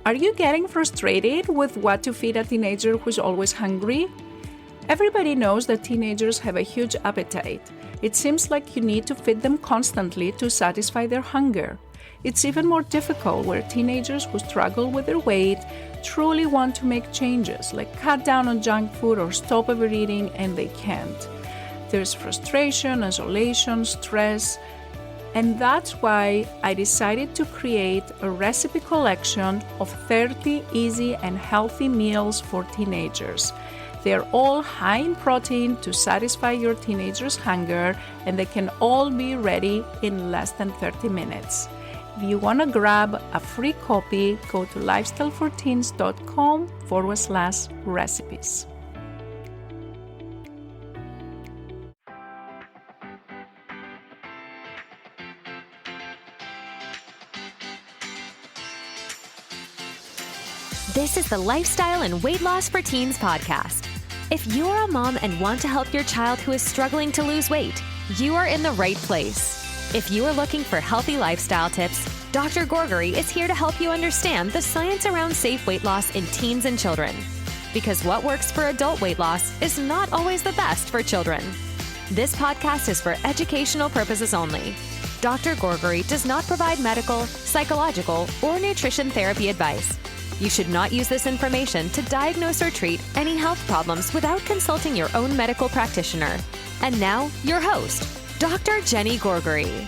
Are you getting frustrated with what to feed a teenager who's always hungry? Everybody knows that teenagers have a huge appetite. It seems like you need to feed them constantly to satisfy their hunger. It's even more difficult where teenagers who struggle with their weight truly want to make changes, like cut down on junk food or stop overeating, and they can't. There's frustration, isolation, stress, and that's why I decided to create a recipe collection of 30 easy and healthy meals for teenagers. They're all high in protein to satisfy your teenager's hunger, and they can all be ready in less than 30 minutes. If you want to grab a free copy, go to lifestyleforteens.com/recipes. This is the Lifestyle and Weight Loss for Teens podcast. If you're a mom and want to help your child who is struggling to lose weight, you are in the right place. If you are looking for healthy lifestyle tips, Dr. Gourgari is here to help you understand the science around safe weight loss in teens and children. Because what works for adult weight loss is not always the best for children. This podcast is for educational purposes only. Dr. Gourgari does not provide medical, psychological, or nutrition therapy advice. You should not use this information to diagnose or treat any health problems without consulting your own medical practitioner. And now, your host, Dr. Jenny Gourgari.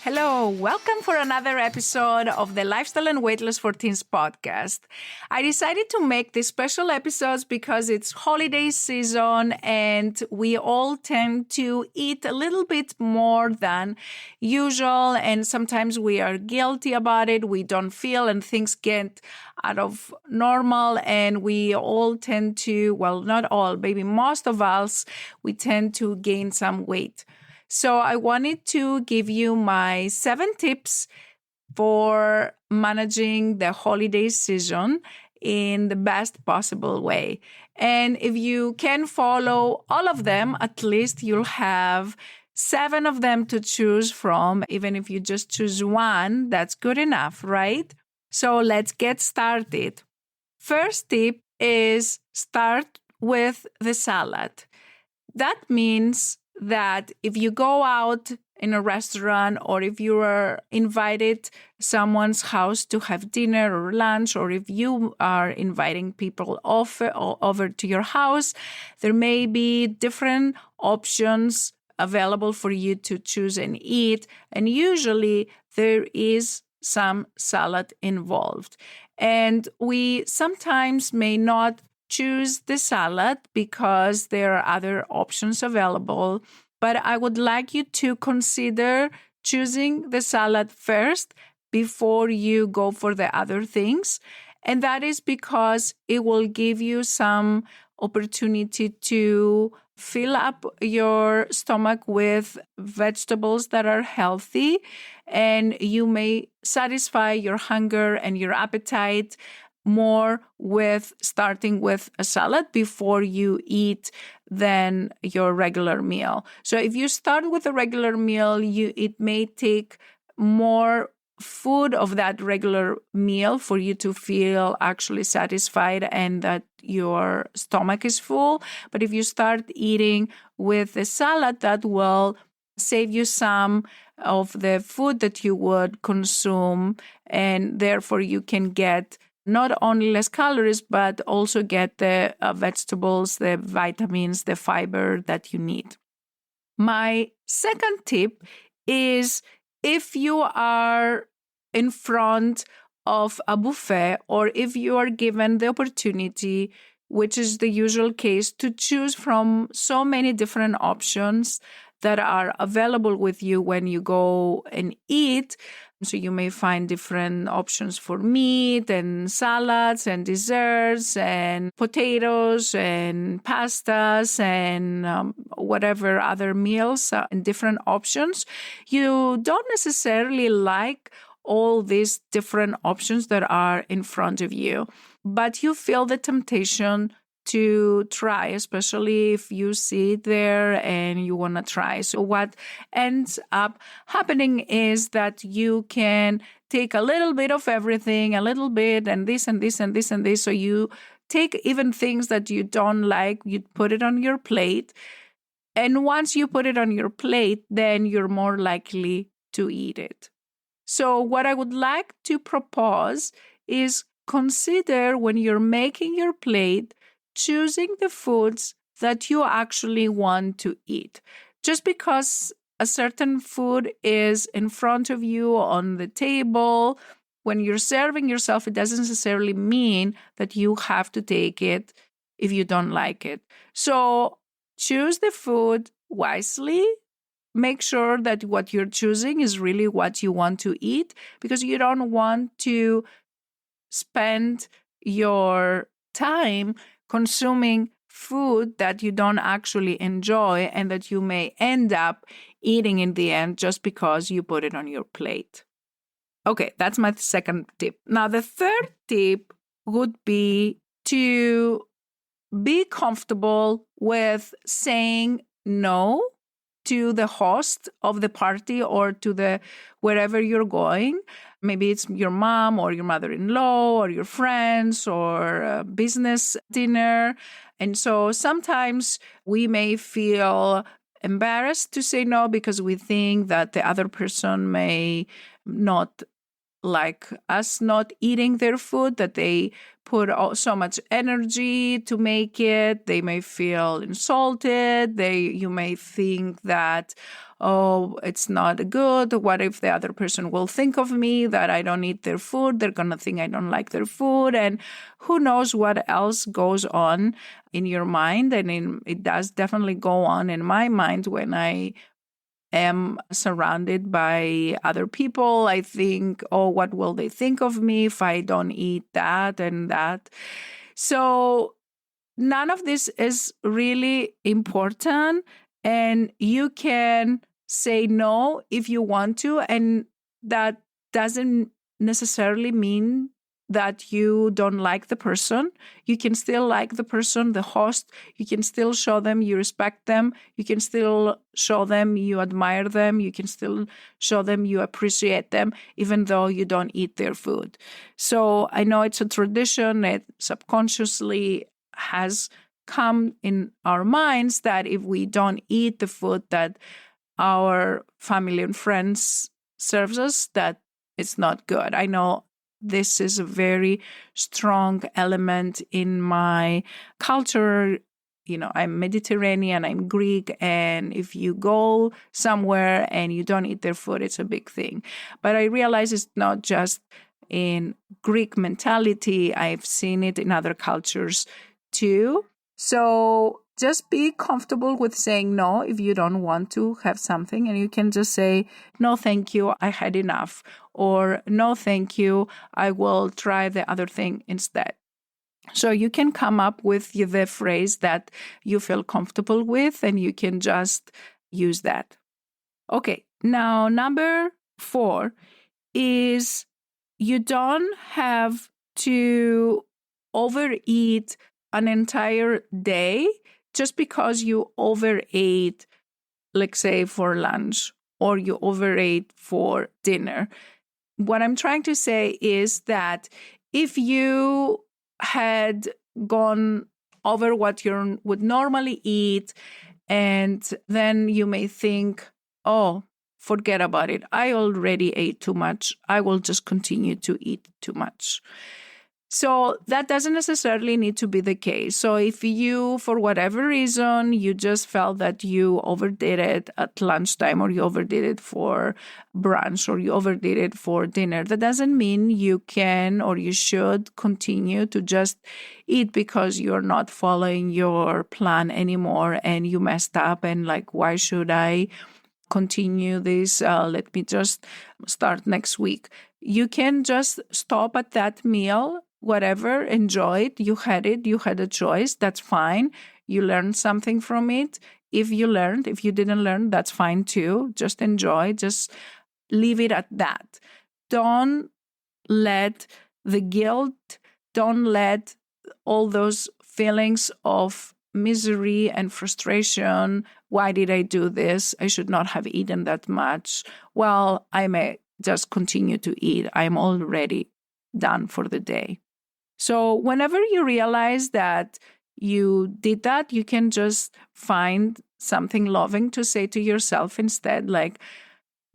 Hello, welcome for another episode of the Lifestyle and Weight Loss for Teens podcast. I decided to make these special episodes because it's holiday season and we all tend to eat a little bit more than usual, and sometimes we are guilty about it. We don't feel and things get out of normal, and we all tend to, well, not all, maybe most of us, we tend to gain some weight. So I wanted to give you my 7 tips for managing the holiday season in the best possible way. And if you can follow all of them, at least you'll have 7 of them to choose from. Even if you just choose one, that's good enough, right? So let's get started. First tip is start with the salad. That means that if you go out in a restaurant, or if you are invited someone's house to have dinner or lunch, or if you are inviting people over to your house, there may be different options available for you to choose and eat. And usually there is some salad involved. And we sometimes may not choose the salad because there are other options available. But I would like you to consider choosing the salad first before you go for the other things. And that is because it will give you some opportunity to fill up your stomach with vegetables that are healthy, and you may satisfy your hunger and your appetite more with starting with a salad before you eat than your regular meal. So if you start with a regular meal, it may take more food of that regular meal for you to feel actually satisfied and that your stomach is full. But if you start eating with a salad, that will save you some of the food that you would consume, and therefore you can get not only less calories, but also get the vegetables, the vitamins, the fiber that you need. My second tip is if you are in front of a buffet, or if you are given the opportunity, which is the usual case, to choose from so many different options that are available with you when you go and eat. So you may find different options for meat and salads and desserts and potatoes and pastas and whatever other meals and different options. You don't necessarily like all these different options that are in front of you, but you feel the temptation to try, especially if you see it there and you want to try. So what ends up happening is that you can take a little bit of everything, a little bit, and this and this and this and this. So you take even things that you don't like, you put it on your plate. And once you put it on your plate, then you're more likely to eat it. So what I would like to propose is consider when you're making your plate, choosing the foods that you actually want to eat. Just because a certain food is in front of you on the table, when you're serving yourself, it doesn't necessarily mean that you have to take it if you don't like it. So choose the food wisely. Make sure that what you're choosing is really what you want to eat, because you don't want to spend your time consuming food that you don't actually enjoy and that you may end up eating in the end just because you put it on your plate. Okay, that's my second tip. Now, the third tip would be to be comfortable with saying no to the host of the party or to the wherever you're going. Maybe it's your mom or your mother-in-law or your friends or a business dinner. And so sometimes we may feel embarrassed to say no because we think that the other person may not like us not eating their food, that they put so much energy to make it. They may feel insulted. You may think that, oh, it's not good. What if the other person will think of me that I don't eat their food? They're going to think I don't like their food. And who knows what else goes on in your mind. And it does definitely go on in my mind when I am surrounded by other people. I think, oh, what will they think of me if I don't eat that and that? So none of this is really important, and you can say no if you want to, and that doesn't necessarily mean that you don't like the person. You can still like the person, the host. You can still show them you respect them. You can still show them you admire them. You can still show them you appreciate them, even though you don't eat their food. So I know it's a tradition. It subconsciously has come in our minds that if we don't eat the food that our family and friends serves us, that it's not good. I know this is a very strong element in my culture. You know, I'm Mediterranean, I'm Greek, and if you go somewhere and you don't eat their food, it's a big thing. But I realize it's not just in Greek mentality. I've seen it in other cultures too. So just be comfortable with saying no if you don't want to have something, and you can just say, no, thank you, I had enough. Or no, thank you, I will try the other thing instead. So you can come up with the phrase that you feel comfortable with, and you can just use that. Okay, now number 4 is you don't have to overeat an entire day just because you overate, let's say, for lunch, or you overate for dinner. What I'm trying to say is that if you had gone over what you would normally eat, and then you may think, oh, forget about it, I already ate too much, I will just continue to eat too much. So that doesn't necessarily need to be the case. So if you, for whatever reason, you just felt that you overdid it at lunchtime, or you overdid it for brunch, or you overdid it for dinner, that doesn't mean you can or you should continue to just eat because you're not following your plan anymore and you messed up and like, why should I continue this? Let me just start next week. You can just stop at that meal. Whatever, enjoy it. You had a choice. That's fine. You learned something from it. If you didn't learn, that's fine too. Just enjoy, just leave it at that. Don't let the guilt, don't let all those feelings of misery and frustration. Why did I do this? I should not have eaten that much. Well, I may just continue to eat. I'm already done for the day. So whenever you realize that you did that, you can just find something loving to say to yourself instead, like,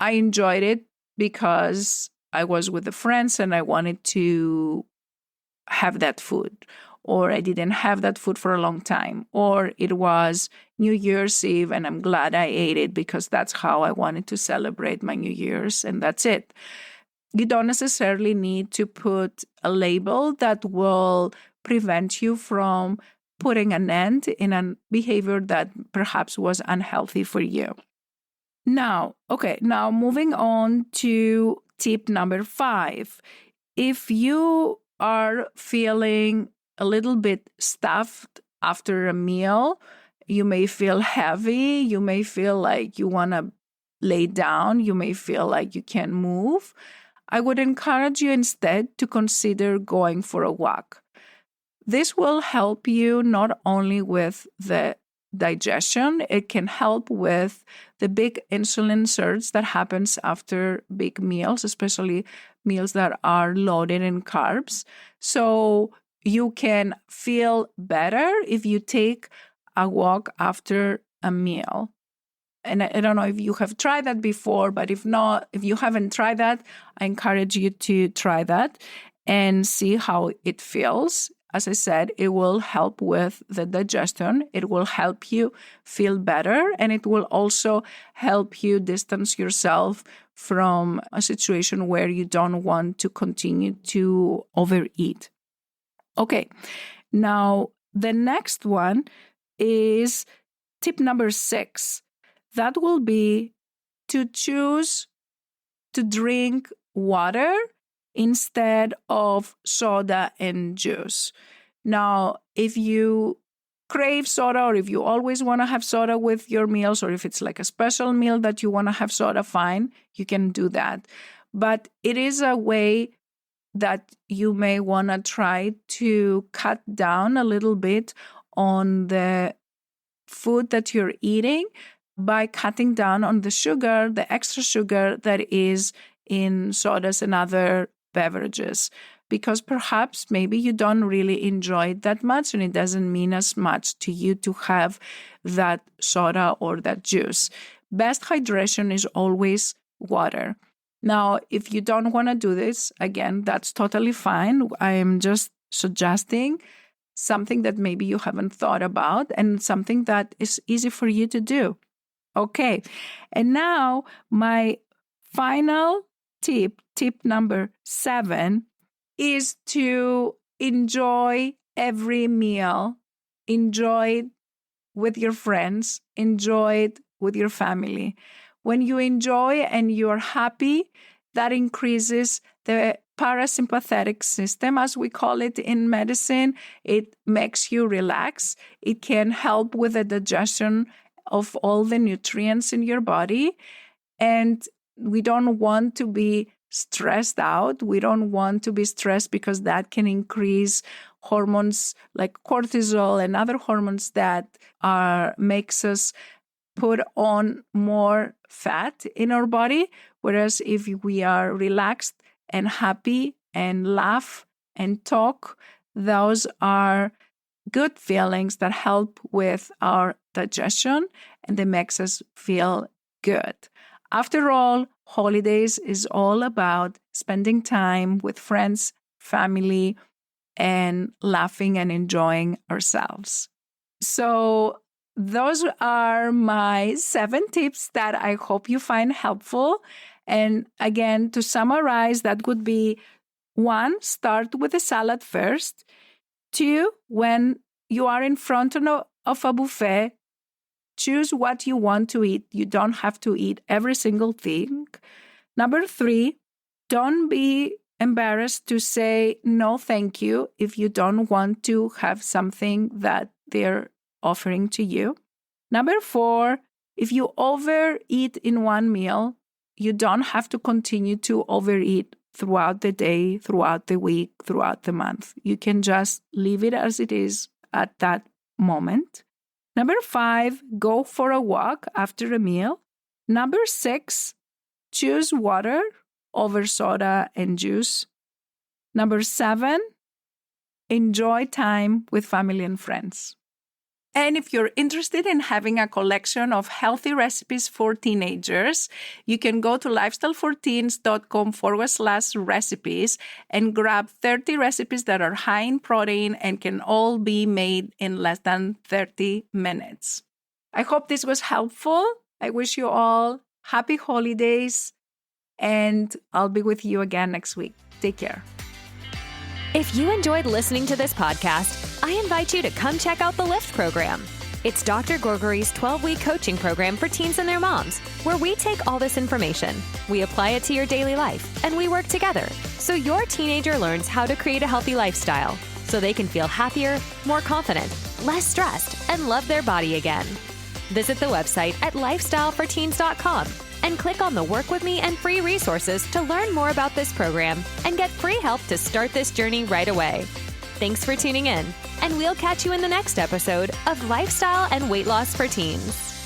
I enjoyed it because I was with the friends and I wanted to have that food, or I didn't have that food for a long time, or it was New Year's Eve and I'm glad I ate it because that's how I wanted to celebrate my New Year's, and that's it. You don't necessarily need to put a label that will prevent you from putting an end in a behavior that perhaps was unhealthy for you. Now moving on to tip number 5. If you are feeling a little bit stuffed after a meal, you may feel heavy, you may feel like you want to lay down, you may feel like you can't move, I would encourage you instead to consider going for a walk. This will help you not only with the digestion, it can help with the big insulin surge that happens after big meals, especially meals that are loaded in carbs. So you can feel better if you take a walk after a meal. And I don't know if you have tried that before, but if not, if you haven't tried that, I encourage you to try that and see how it feels. As I said, it will help with the digestion. It will help you feel better, and it will also help you distance yourself from a situation where you don't want to continue to overeat. Okay, now the next one is tip number 6. That will be to choose to drink water instead of soda and juice. Now, if you crave soda, or if you always want to have soda with your meals, or if it's like a special meal that you want to have soda, fine, you can do that. But it is a way that you may want to try to cut down a little bit on the food that you're eating by cutting down on the sugar, the extra sugar that is in sodas and other beverages, because perhaps maybe you don't really enjoy it that much and it doesn't mean as much to you to have that soda or that juice. Best hydration is always water. Now, if you don't want to do this, again, that's totally fine. I am just suggesting something that maybe you haven't thought about and something that is easy for you to do. Okay, and now my final tip number 7, is to enjoy every meal. Enjoy it with your friends. Enjoy it with your family. When you enjoy and you're happy, that increases the parasympathetic system, as we call it in medicine. It makes you relax. It can help with the digestion of all the nutrients in your body. And we don't want to be stressed out. We don't want to be stressed because that can increase hormones like cortisol and other hormones that makes us put on more fat in our body. Whereas if we are relaxed and happy and laugh and talk, those are good feelings that help with our digestion and they makes us feel good. After all, holidays is all about spending time with friends, family, and laughing and enjoying ourselves. So those are my 7 tips that I hope you find helpful. And again, to summarize, that would be 1, start with a salad first. 2, when you are in front of a buffet, choose what you want to eat. You don't have to eat every single thing. Number 3, don't be embarrassed to say no, thank you, if you don't want to have something that they're offering to you. Number 4, if you overeat in one meal, you don't have to continue to overeat throughout the day, throughout the week, throughout the month. You can just leave it as it is at that moment. Number 5, go for a walk after a meal. Number 6, choose water over soda and juice. Number 7, enjoy time with family and friends. And if you're interested in having a collection of healthy recipes for teenagers, you can go to lifestyleforteens.com/recipes and grab 30 recipes that are high in protein and can all be made in less than 30 minutes. I hope this was helpful. I wish you all happy holidays, and I'll be with you again next week. Take care. If you enjoyed listening to this podcast, I invite you to come check out the LIFT program. It's Dr. Gourgari's 12-week coaching program for teens and their moms, where we take all this information, we apply it to your daily life, and we work together so your teenager learns how to create a healthy lifestyle so they can feel happier, more confident, less stressed, and love their body again. Visit the website at lifestyleforteens.com and click on the Work With Me and free resources to learn more about this program and get free help to start this journey right away. Thanks for tuning in, and we'll catch you in the next episode of Lifestyle and Weight Loss for Teens.